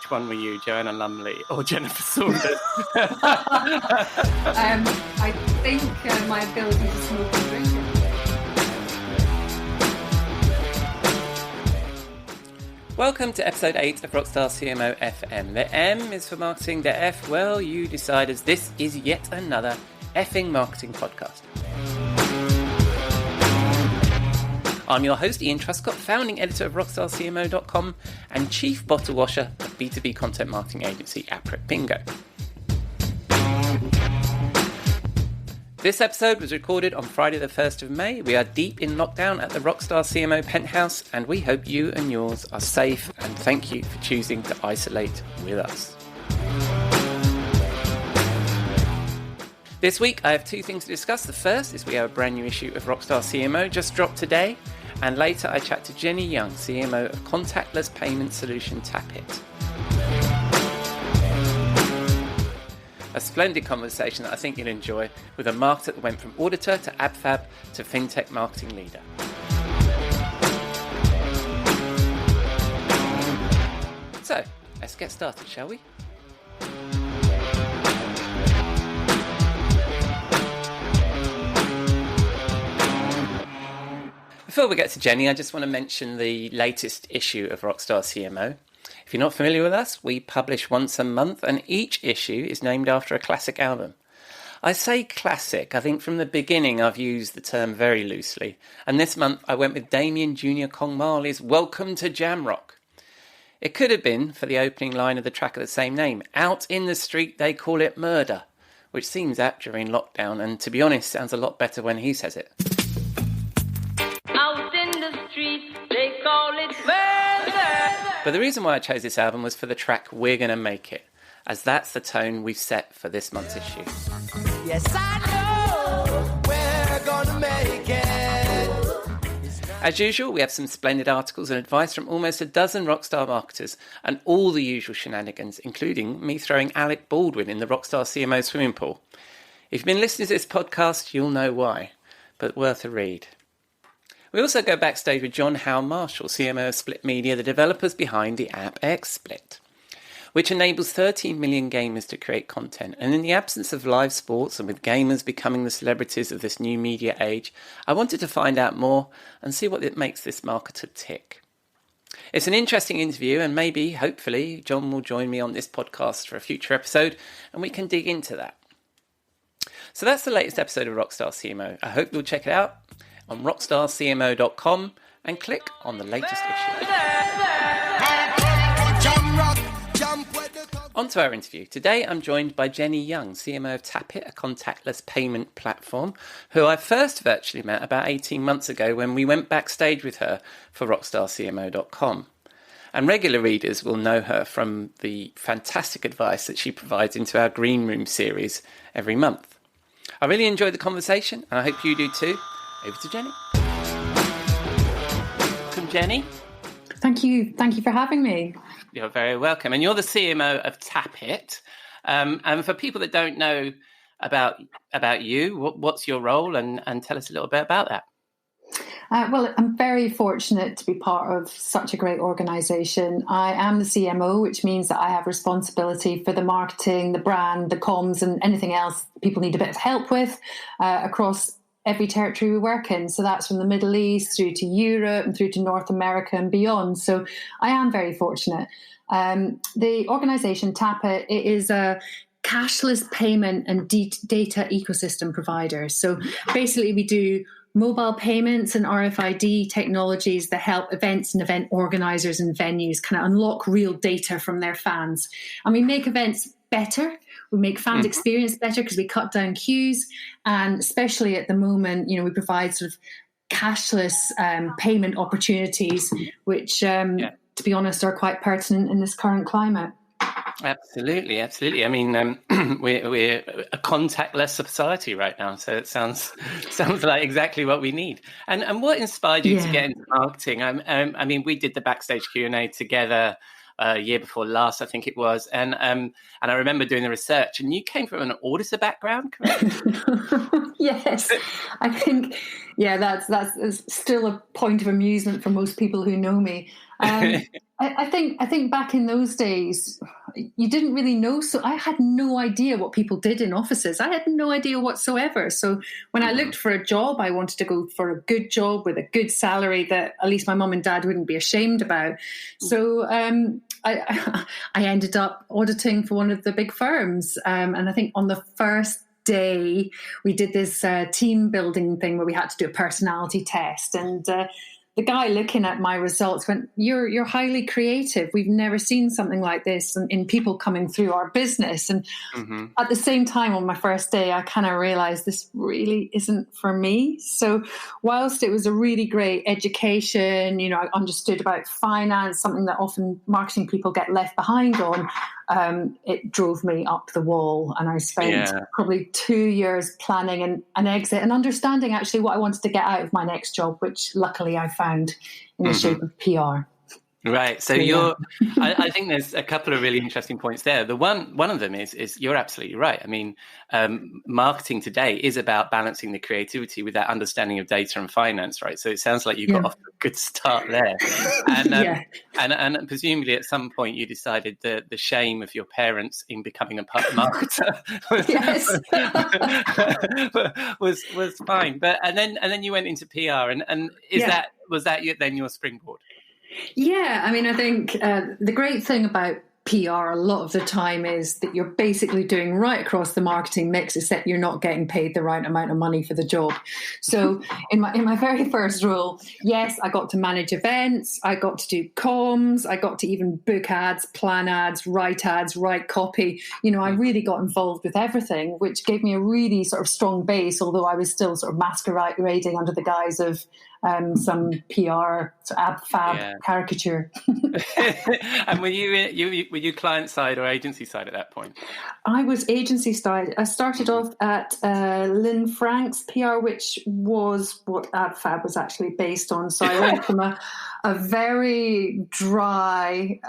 which one were you, Joanna Lumley or Jennifer Saunders? I think my ability to smoke and drink. Welcome to episode 8 of Rockstar CMO FM. The M is for marketing, the F, well, you decide, as this is yet another effing marketing podcast. I'm your host, Ian Truscott, founding editor of RockstarCMO.com and chief bottle washer of B2B content marketing agency Aprip Bingo. This episode was recorded on Friday the 1st of May. We are deep in lockdown at the Rockstar CMO penthouse, and we hope you and yours are safe, and thank you for choosing to isolate with us. This week I have two things to discuss. The first is we have a brand new issue of Rockstar CMO just dropped today, and later I chat to Jenni Young, CMO of contactless payment solution Tapit. A splendid conversation that I think you'll enjoy with a marketer that went from auditor to AbFab to fintech marketing leader. So, let's get started, shall we? Before we get to Jenni, I just want to mention the latest issue of Rockstar CMO. If you're not familiar with us, we publish once a month, and each issue is named after a classic album. I say classic, I think from the beginning I've used the term very loosely, and this month I went with Damien Jr. Kong Marley's Welcome to Jamrock. It could have been for the opening line of the track of the same name, Out in the Street They Call It Murder, which seems apt during lockdown, and to be honest sounds a lot better when he says it. Out in the street, they call it murder. But the reason why I chose this album was for the track We're Gonna Make It, as that's the tone we've set for this month's issue. Yes, I know we're gonna make it. As usual, we have some splendid articles and advice from almost a dozen Rockstar marketers and all the usual shenanigans, including me throwing Alec Baldwin in the Rockstar CMO swimming pool. If you've been listening to this podcast, you'll know why, but worth a read. We also go backstage with John Howe Marshall, CMO of Split Media, the developers behind the app XSplit, which enables 13 million gamers to create content. And in the absence of live sports and with gamers becoming the celebrities of this new media age, I wanted to find out more and see what it makes this marketer tick. It's an interesting interview, and maybe, hopefully, John will join me on this podcast for a future episode and we can dig into that. So that's the latest episode of Rockstar CMO. I hope you'll check it out on rockstarcmo.com and click on the latest issue. On to our interview. Today I'm joined by Jenni Young, CMO of Tapit, a contactless payment platform, who I first virtually met about 18 months ago when we went backstage with her for rockstarcmo.com. And regular readers will know her from the fantastic advice that she provides into our Green Room series every month. I really enjoyed the conversation, and I hope you do too. Over to Jenni. Welcome, Jenni. Thank you for having me. You're very welcome. And you're the CMO of Tapit. And for people that don't know about you, what's your role? And tell us a little bit about that. Well, I'm very fortunate to be part of such a great organisation. I am the CMO, which means that I have responsibility for the marketing, the brand, the comms, and anything else people need a bit of help with across every territory we work in. So that's from the Middle East through to Europe and through to North America and beyond. So I am very fortunate. The organisation Tapit, it is a cashless payment and data ecosystem provider. So basically we do mobile payments and RFID technologies that help events and event organisers and venues kind of unlock real data from their fans. And we make events better. We make fans experience better because we cut down queues, and especially at the moment, we provide sort of cashless payment opportunities, which, to be honest, are quite pertinent in this current climate. Absolutely. I mean, we're a contactless society right now, so it sounds like exactly what we need. And what inspired you to get into marketing? I mean, we did the Backstage Q&A together year before last, I think it was, and I remember doing the research. And you came from an auditor background, correct? Yes, I think that's still a point of amusement for most people who know me. I think back in those days, you didn't really know. So I had no idea what people did in offices. I had no idea whatsoever. So when I looked for a job, I wanted to go for a good job with a good salary that at least my mum and dad wouldn't be ashamed about. So I ended up auditing for one of the big firms. And I think on the first day, we did this team building thing where we had to do a personality test. And the guy looking at my results went, you're highly creative. We've never seen something like this in people coming through our business. And at the same time, on my first day, I kind of realized this really isn't for me. So whilst it was a really great education, I understood about finance, something that often marketing people get left behind on, it drove me up the wall. And I spent probably 2 years planning an exit and understanding actually what I wanted to get out of my next job, which luckily I found in the shape of PR. Right. So I think there's a couple of really interesting points there. The one of them is you're absolutely right. I mean, marketing today is about balancing the creativity with that understanding of data and finance, right? So it sounds like you got off to a good start there. And, and presumably at some point you decided the shame of your parents in becoming a marketer was fine. But and then you went into PR and was that then your springboard? Yeah, I mean, I think the great thing about PR a lot of the time is that you're basically doing right across the marketing mix, except you're not getting paid the right amount of money for the job. So in my very first role, yes, I got to manage events, I got to do comms, I got to even book ads, plan ads, write copy. I really got involved with everything, which gave me a really sort of strong base, although I was still sort of masquerading under the guise of some PR fab caricature. And were you client side or agency side at that point? I was agency side. I started off at Lynn Frank's PR, which was what AdFab was actually based on. So I went from a very dry,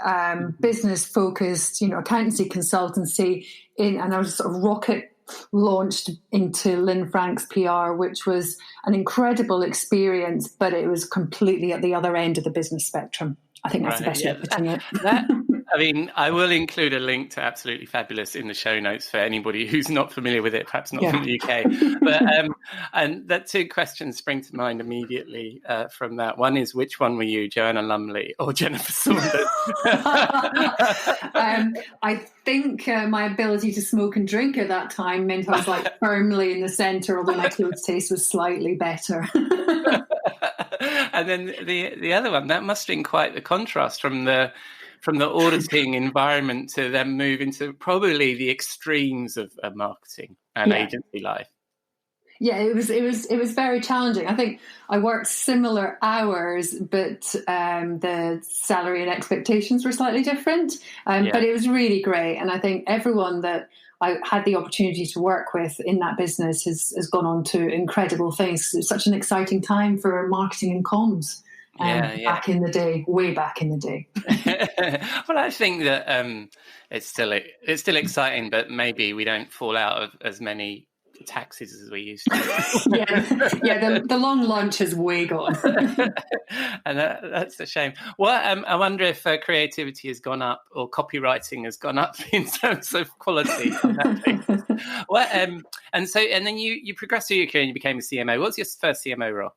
business-focused, accountancy consultancy and I was sort of rocket launched into Lynn Frank's PR, which was an incredible experience, but it was completely at the other end of the business spectrum. I think that's the best way of putting it. I mean, I will include a link to Absolutely Fabulous in the show notes for anybody who's not familiar with it, perhaps not from the UK. But and that two questions spring to mind immediately from that. One is, which one were you, Joanna Lumley or Jennifer Saunders? I think my ability to smoke and drink at that time meant I was like firmly in the centre, although my clothes taste was slightly better. And then the other one, that must have been quite the contrast from the auditing environment to then move into probably the extremes of marketing and agency life. Yeah, it was very challenging. I think I worked similar hours, but the salary and expectations were slightly different. But it was really great, and I think everyone that I had the opportunity to work with in that business has gone on to incredible things. It's such an exciting time for marketing and comms. Back in the day, way back in the day. Well, I think that it's still exciting, but maybe we don't fall out of as many taxis as we used to. The long lunch has way gone. And that's a shame. Well, I wonder if creativity has gone up or copywriting has gone up in terms of quality on that basis. Well, and then you progressed through your career and you became a CMO. What was your first CMO role?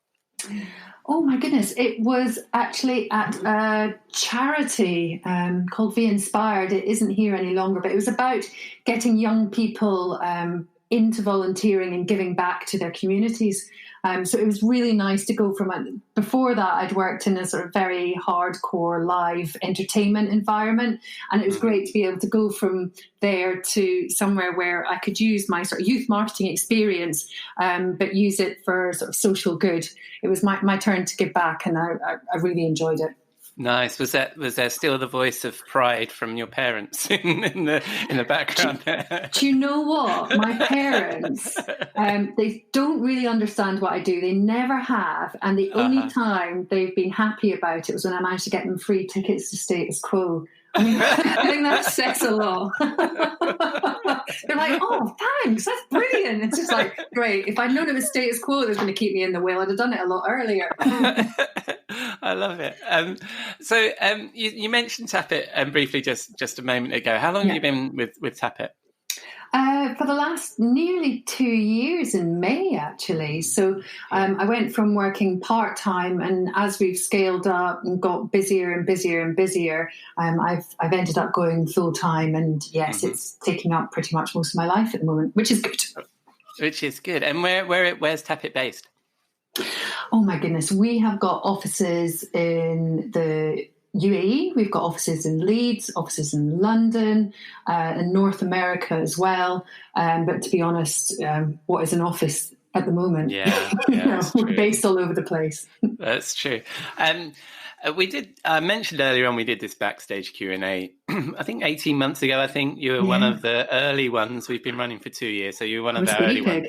Oh my goodness, it was actually at a charity called Be Inspired. It isn't here any longer, but it was about getting young people into volunteering and giving back to their communities. So it was really nice to go from before that I'd worked in a sort of very hardcore live entertainment environment, and it was great to be able to go from there to somewhere where I could use my sort of youth marketing experience, but use it for sort of social good. It was my turn to give back, and I really enjoyed it. Nice. Was there still the voice of pride from your parents in the background there? Do you know what? My parents, they don't really understand what I do. They never have. And the only time they've been happy about it was when I managed to get them free tickets to Status Quo. I mean, I think that says a lot. They're like, oh, thanks, that's brilliant. It's just like, great. If I'd known it was status quo that was going to keep me in the wheel, I'd have done it a lot earlier. I love it. So you mentioned Tappet briefly just a moment ago. How long have you been with Tappet? For the last nearly 2 years in May, actually. So I went from working part-time, and as we've scaled up and got busier and busier and busier, I've ended up going full-time, and yes, it's taking up pretty much most of my life at the moment, which is good. Which is good. And where's Tappet based? Oh my goodness, we have got offices in the UAE, we've got offices in Leeds, offices in London, and North America as well. But to be honest, what is an office at the moment? We're based all over the place. That's true. We did. I mentioned earlier on we did this Backstage Q&A. I think 18 months ago. I think you were one of the early ones. We've been running for 2 years, so you were one of our early ones.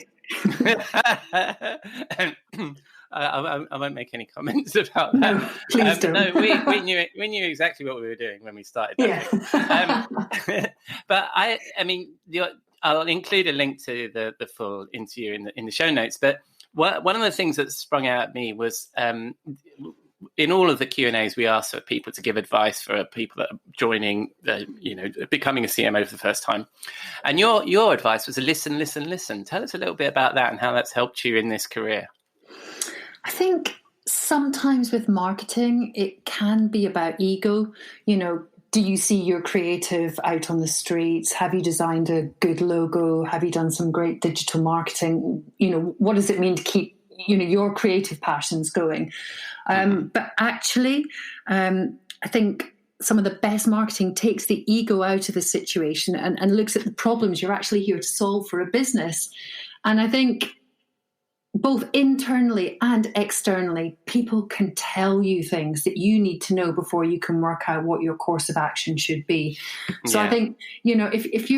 I won't make any comments about that. No, please don't. No, we knew exactly what we were doing when we started. But I mean, I'll include a link to the full interview in the show notes. But one of the things that sprung out at me was in all of the Q&As, we asked for people to give advice for people that are joining, becoming a CMO for the first time. And your advice was to listen. Tell us a little bit about that and how that's helped you in this career. I think sometimes with marketing, it can be about ego. Do you see your creative out on the streets? Have you designed a good logo? Have you done some great digital marketing? What does it mean to keep, your creative passions going? But actually, I think some of the best marketing takes the ego out of the situation and looks at the problems you're actually here to solve for a business. And I think both internally and externally, people can tell you things that you need to know before you can work out what your course of action should be. So I think, if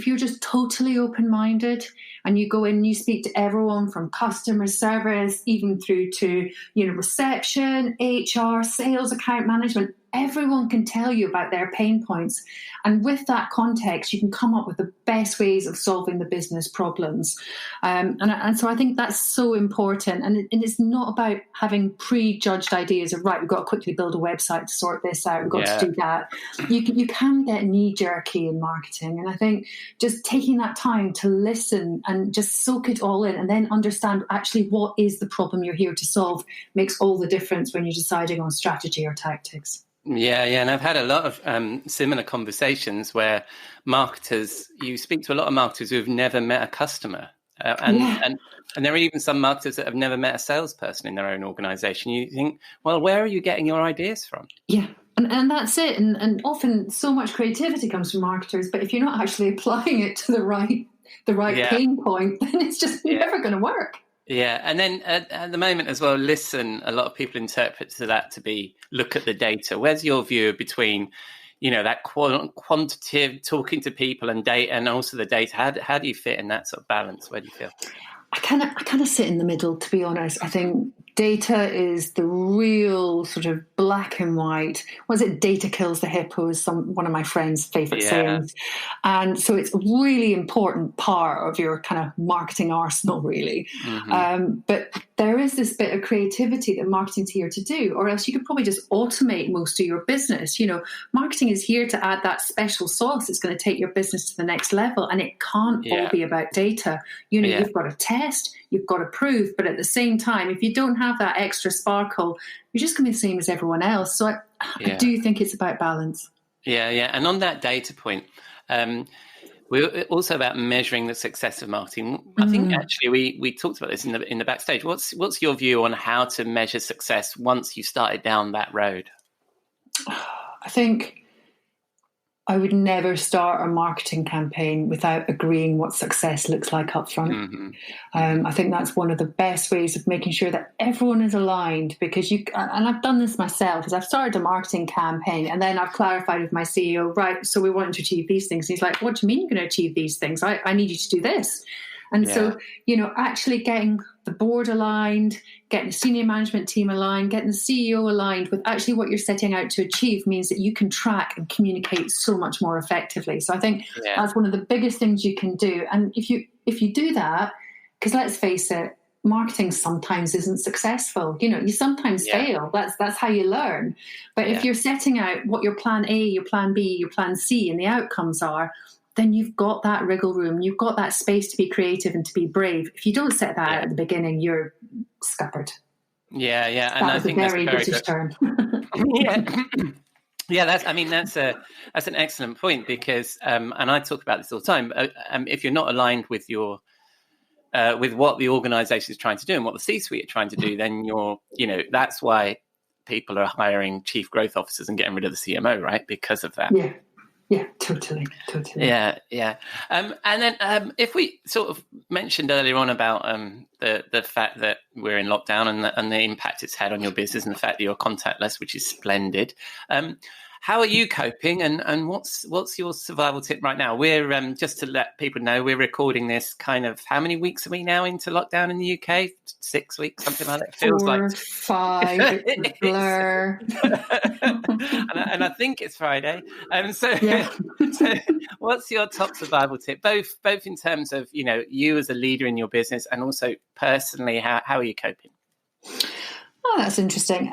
you're just totally open-minded and you go in and you speak to everyone from customer service, even through to, reception, HR, sales, account management, everyone can tell you about their pain points. And with that context, you can come up with the best ways of solving the business problems. And so I think that's so important. And it's not about having prejudged ideas of, right, we've got to quickly build a website to sort this out. We've got to do that. You can get knee-jerky in marketing. And I think just taking that time to listen and just soak it all in and then understand actually what is the problem you're here to solve makes all the difference when you're deciding on strategy or tactics. Yeah, and I've had a lot of similar conversations where you speak to a lot of marketers who have never met a customer. And there are even some marketers that have never met a salesperson in their own organization. You think, well, where are you getting your ideas from? Yeah. And that's it. And often so much creativity comes from marketers, but if you're not actually applying it to the right pain point, then it's just never going to work. Yeah, and then at the moment as well, listen, a lot of people interpret to that to be look at the data. Where's your view between, that quantitative talking to people and data and also the data? How do you fit in that sort of balance? Where do you feel? I kind of sit in the middle, to be honest. I think data is the real sort of black and white. Was it data kills the hippo is one of my friend's favorite sayings. And so it's a really important part of your kind of marketing arsenal, really. But there is this bit of creativity that marketing's here to do, or else you could probably just automate most of your business. Marketing is here to add that special sauce that's going to take your business to the next level. And it can't all be about data. You've got to test, you've got to prove, but at the same time, if you don't have that extra sparkle, you're just going to be the same as everyone else. So I do think it's about balance. Yeah. And on that data point, we're also about measuring the success of marketing. I think actually we talked about this in the backstage. What's your view on how to measure success once you started down that road? I think I would never start a marketing campaign without agreeing what success looks like up front. I think that's one of the best ways of making sure that everyone is aligned, because and I've done this myself, is I've started a marketing campaign and then I've clarified with my CEO, right, so we want to achieve these things. And he's like, what do you mean you're going to achieve these things? I need you to do this. And so, actually getting the board aligned, getting the senior management team aligned, getting the CEO aligned with actually what you're setting out to achieve means that you can track and communicate so much more effectively. So I think that's one of the biggest things you can do. And if you do that, because let's face it, marketing sometimes isn't successful. You sometimes fail. That's how you learn. But if you're setting out what your plan A, your plan B, your plan C, and the outcomes are, then you've got that wriggle room. You've got that space to be creative and to be brave. If you don't set that out at the beginning, you're scuppered. Yeah. And I think that's a very British term. That's an excellent point because, and I talk about this all the time. If you're not aligned with your with what the organisation is trying to do and what the C-suite are trying to do, then that's why people are hiring chief growth officers and getting rid of the CMO, right? Because of that. Yeah, totally. Yeah. And then if we sort of mentioned earlier on about the fact that we're in lockdown and the impact it's had on your business and the fact that you're contactless, which is splendid. How are you coping and what's your survival tip right now? We're just to let people know, we're recording this kind of, how many weeks are we now into lockdown in the UK? 6 weeks, something like that. It feels 4, like 5, blur. and I think it's Friday. So what's your top survival tip? Both in terms of, you as a leader in your business and also personally, how are you coping? Oh, that's interesting.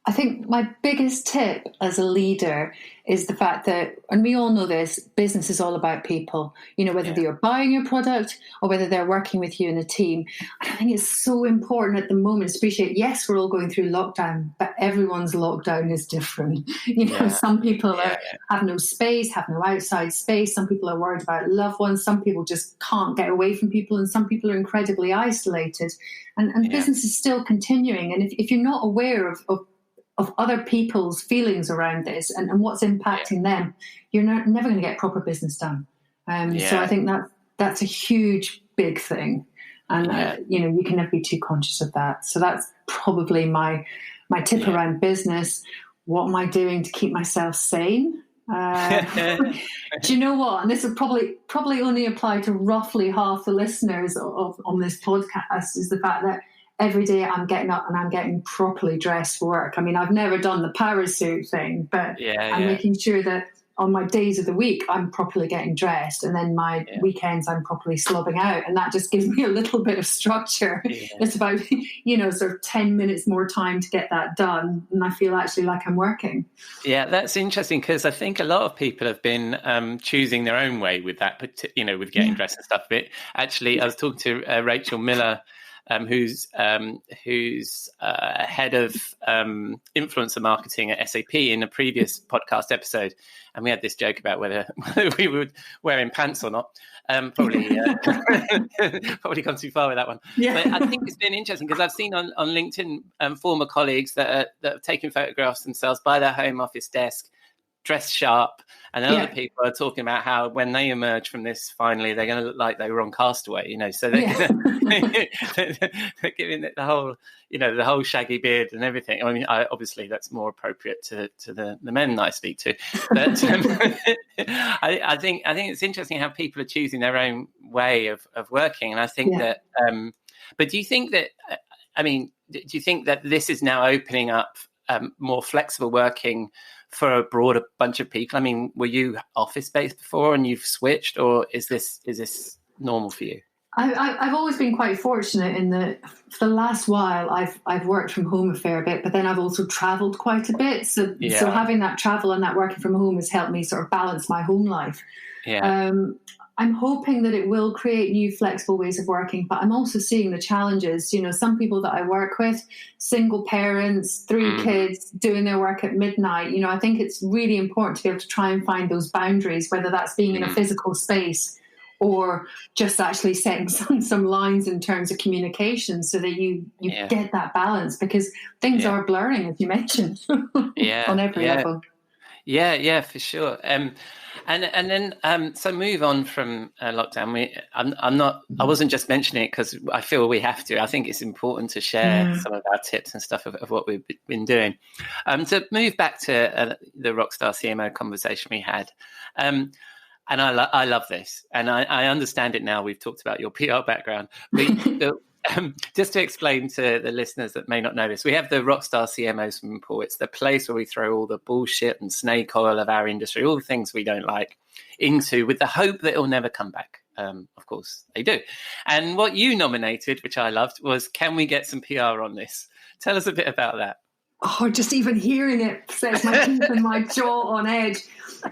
I think my biggest tip as a leader is the fact that, and we all know this, business is all about people, whether they're buying your product or whether they're working with you in a team. And I think it's so important at the moment to appreciate, yes, we're all going through lockdown, but everyone's lockdown is different. Some people have no space, have no outside space. Some people are worried about loved ones. Some people just can't get away from people. And some people are incredibly isolated. And business is still continuing. And if you're not aware of other people's feelings around this and what's impacting them, you're never going to get proper business done. So I think that's a huge, big thing. And, you can never be too conscious of that. So that's probably my tip around business. What am I doing to keep myself sane? Do you know what? And this will probably only apply to roughly half the listeners on this podcast, is the fact that every day I'm getting up and I'm getting properly dressed for work. I mean, I've never done the parasuit thing, but I'm making sure that on my days of the week, I'm properly getting dressed. And then my weekends, I'm properly slobbing out. And that just gives me a little bit of structure. Yeah. It's about, sort of 10 minutes more time to get that done. And I feel actually like I'm working. Yeah, that's interesting because I think a lot of people have been choosing their own way with that, with getting dressed and stuff. But actually, I was talking to Rachel Miller, who's head of influencer marketing at SAP in a previous podcast episode, and we had this joke about whether we would wearing pants or not. Probably gone too far with that one. Yeah. But I think it's been interesting because I've seen on LinkedIn former colleagues that have taken photographs themselves by their home office desk, dressed sharp, and then other people are talking about how when they emerge from this, finally they're going to look like they were on Castaway, so they're giving it the whole shaggy beard and everything. I mean, obviously that's more appropriate to the men that I speak to, but I think it's interesting how people are choosing their own way of working, and I think that. But do you think that? Do you think that this is now opening up more flexible working for a broader bunch of people? I mean, were you office-based before and you've switched, or is this normal for you? I've always been quite fortunate in that for the last while I've worked from home a fair bit, but then I've also travelled quite a bit. So having that travel and that working from home has helped me sort of balance my home life. Yeah. I'm hoping that it will create new flexible ways of working, but I'm also seeing the challenges. Some people that I work with, single parents, 3 kids, doing their work at midnight. I think it's really important to be able to try and find those boundaries, whether that's being in a physical space or just actually setting some lines in terms of communication so that you get that balance, because things are blurring, as you mentioned, on every level. Yeah, for sure. And then so move on from lockdown. I wasn't just mentioning it because I feel we have to. I think it's important to share some of our tips and stuff of what we've been doing. To move back to the Rockstar CMO conversation we had. and I love this, and I understand it now. We've talked about your PR background, but just to explain to the listeners that may not know this, we have the Rockstar CMO swimming pool. It's the place where we throw all the bullshit and snake oil of our industry, all the things we don't like, into with the hope that it'll never come back. Of course, they do. And what you nominated, which I loved, was Can We Get Some PR on This? Tell us a bit about that. Oh, just even hearing it sets my teeth and my jaw on edge.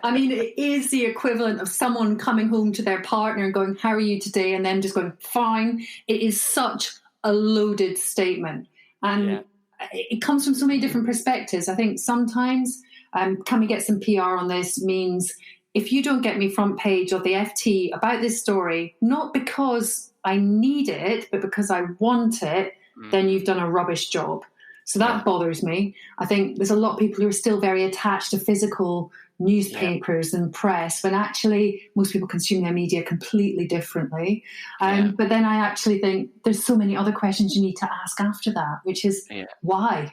I mean, it is the equivalent of someone coming home to their partner and going, "How are you today?" and them just going, "Fine." It is such a loaded statement. And it comes from so many different perspectives. I think sometimes, can we get some PR on this means if you don't get me front page of the FT about this story, not because I need it, but because I want it, then you've done a rubbish job. So that bothers me. I think there's a lot of people who are still very attached to physical newspapers and press, when actually most people consume their media completely differently. But then I actually think there's so many other questions you need to ask after that, which is why?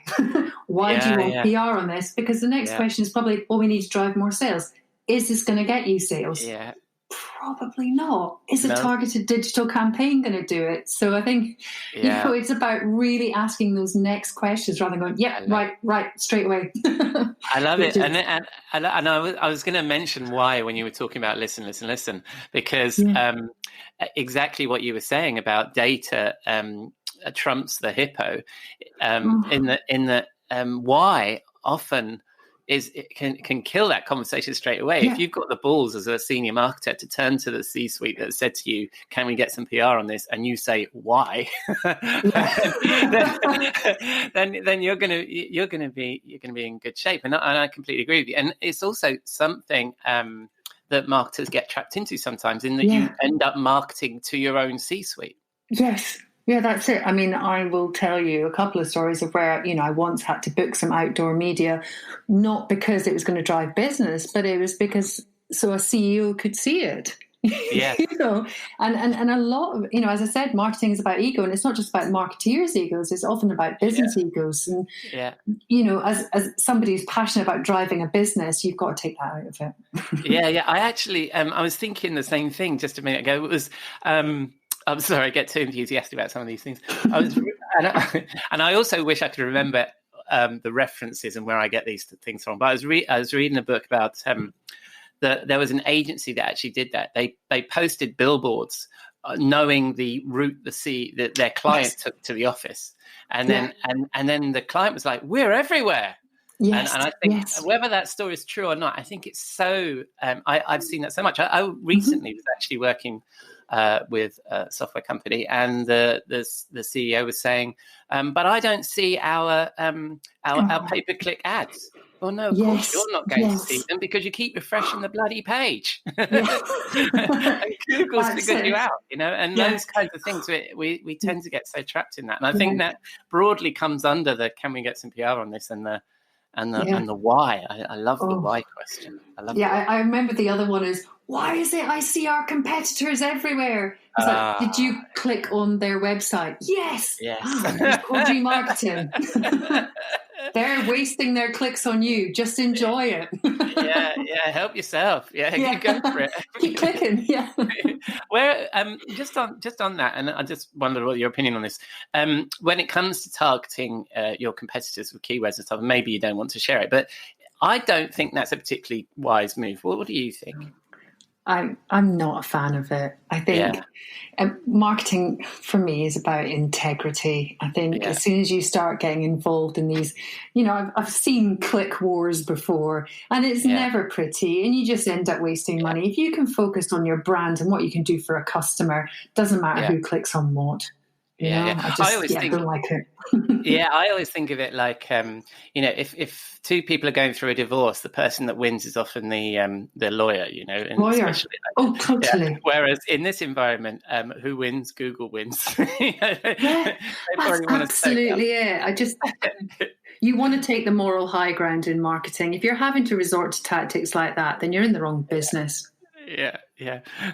Why do you want PR on this? Because the next question is probably, well, we need to drive more sales. Is this going to get you sales? Yeah. Probably not. Is a targeted digital campaign going to do it? So I think, it's about really asking those next questions rather than going, right, straight away. I love it. And I was going to mention why when you were talking about listen, because exactly what you were saying about data trumps the hippo in that why often it can kill that conversation straight away. If you've got the balls as a senior marketer to turn to the C-suite that said to you, "Can we get some PR on this?" and you say, "Why?" then you're gonna be in good shape. And I completely agree with you. And it's also something that marketers get trapped into sometimes, in that you end up marketing to your own C-suite. Yes. Yeah, that's it. I mean, I will tell you a couple of stories of where, I once had to book some outdoor media, not because it was going to drive business, but it was because so a CEO could see it. Yeah. And a lot of, as I said, marketing is about ego, and it's not just about marketeers' egos, it's often about business egos. And, as somebody who's passionate about driving a business, you've got to take that out of it. Yeah. I actually, I was thinking the same thing just a minute ago. It was, I'm sorry, I get too enthusiastic about some of these things. And I also wish I could remember the references and where I get these things from. But I was reading a book about there was an agency that actually did that. They posted billboards knowing the route that their client took to the office, and then the client was like, "We're everywhere." Yes, and I think whether that story is true or not, I think it's so. I've seen that so much. I recently was actually working with a software company, and the CEO was saying, "But I don't see our pay-per-click ads." Well, no, of course you're not going to see them because you keep refreshing the bloody page. And Google's figured you out, and those kinds of things. We tend to get so trapped in that, and I think that broadly comes under the "Can we get some PR on this?" and the why. I love the why question. I remember the other one is, why is it I see our competitors everywhere? It's like, did you click on their website? Yes. Dodgy marketing. They're wasting their clicks on you. Just enjoy it. Help yourself. You go for it. Keep clicking. Where just on that, and I just wondered what your opinion on this. When it comes to targeting your competitors with keywords and stuff, maybe you don't want to share it, but I don't think that's a particularly wise move. What do you think? I'm not a fan of it. I think marketing for me is about integrity. I think as soon as you start getting involved in these, I've seen click wars before, and it's never pretty, and you just end up wasting money. If you can focus on your brand and what you can do for a customer, doesn't matter who clicks on what. I always don't like it. I always think of it like, if two people are going through a divorce, the person that wins is often the lawyer, and lawyer. Totally. Whereas in this environment, who wins? Google wins. That's absolutely it. You want to take the moral high ground in marketing. If you're having to resort to tactics like that, then you're in the wrong business. Yeah.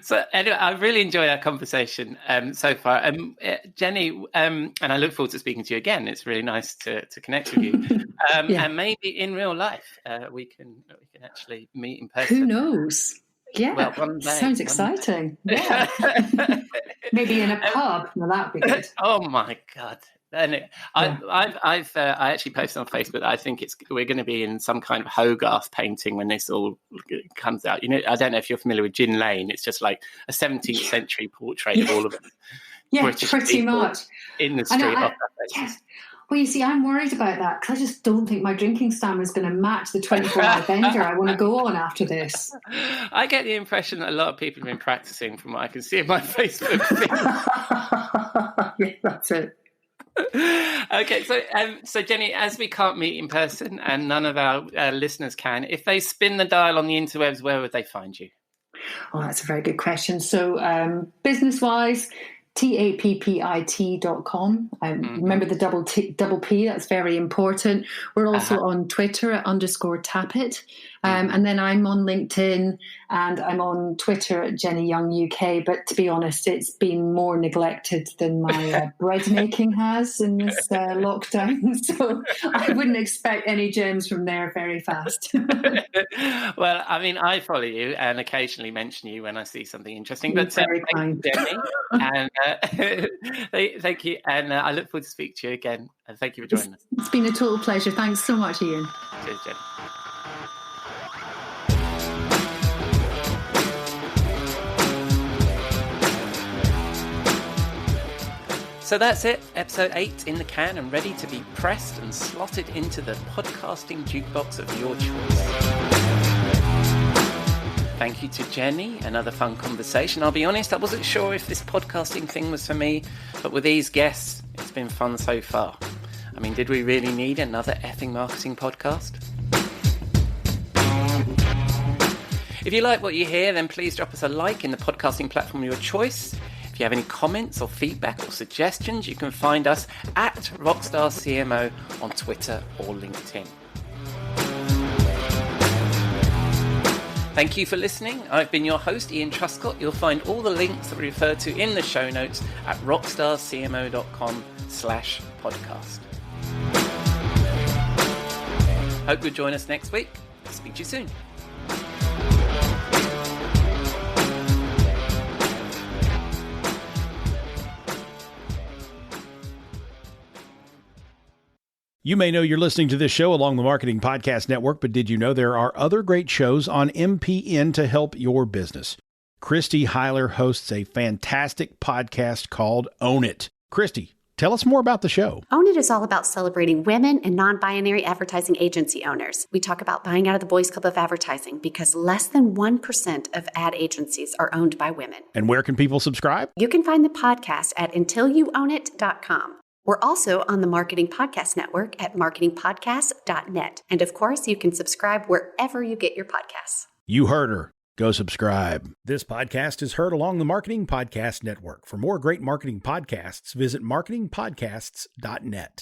So anyway, I've really enjoyed our conversation so far. Jenni, and I look forward to speaking to you again. It's really nice to connect with you. And maybe in real life, we can actually meet in person. Who knows? Yeah, well, one day. sounds exciting. Yeah. Maybe in a pub. Well, that'd be good. Oh my God. And I actually posted on Facebook that I think we're going to be in some kind of Hogarth painting when this all comes out. You know, I don't know if you're familiar with Gin Lane. It's just like a 17th century portrait of all of it. Yeah, British pretty people much. in the street. Yeah. Well, you see, I'm worried about that because I just don't think my drinking stamina is going to match the 24-hour bender I want to go on after this. I get the impression that a lot of people have been practicing from what I can see in my Facebook feed. Yeah, that's it. Okay, so Jenni, as we can't meet in person and none of our listeners can, if they spin the dial on the interwebs, where would they find you? Oh, that's a very good question. So business-wise, tappit.com. Remember the double P, that's very important. We're also on Twitter at _tappit. And then I'm on LinkedIn and I'm on Twitter at Jenni Young UK. But to be honest, it's been more neglected than my bread making has in this lockdown. So I wouldn't expect any gems from there very fast. Well, I mean, I follow you and occasionally mention you when I see something interesting. You're But very kind. Jenni, and thank you. And I look forward to speaking to you again. And thank you for joining us. It's been a total pleasure. Thanks so much, Ian. Cheers, Jenni. So that's it, episode 8 in the can and ready to be pressed and slotted into the podcasting jukebox of your choice. Thank you to Jenni, another fun conversation. I'll be honest, I wasn't sure if this podcasting thing was for me, but with these guests, it's been fun so far. I mean, did we really need another effing marketing podcast? If you like what you hear, then please drop us a like in the podcasting platform of your choice. If you have any comments or feedback or suggestions, you can find us at Rockstar CMO on Twitter or LinkedIn. Thank you for listening. I've been your host, Ian Truscott. You'll find all the links that we refer to in the show notes at rockstarcmo.com/podcast. Hope you'll join us next week. Speak to you soon. You may know you're listening to this show along the Marketing Podcast Network, but did you know there are other great shows on MPN to help your business? Christy Heiler hosts a fantastic podcast called Own It. Christy, tell us more about the show. Own It is all about celebrating women and non-binary advertising agency owners. We talk about buying out of the boys' club of advertising because less than 1% of ad agencies are owned by women. And where can people subscribe? You can find the podcast at untilyouownit.com. We're also on the Marketing Podcast Network at marketingpodcast.net. And of course, you can subscribe wherever you get your podcasts. You heard her. Go subscribe. This podcast is heard along the Marketing Podcast Network. For more great marketing podcasts, visit marketingpodcasts.net.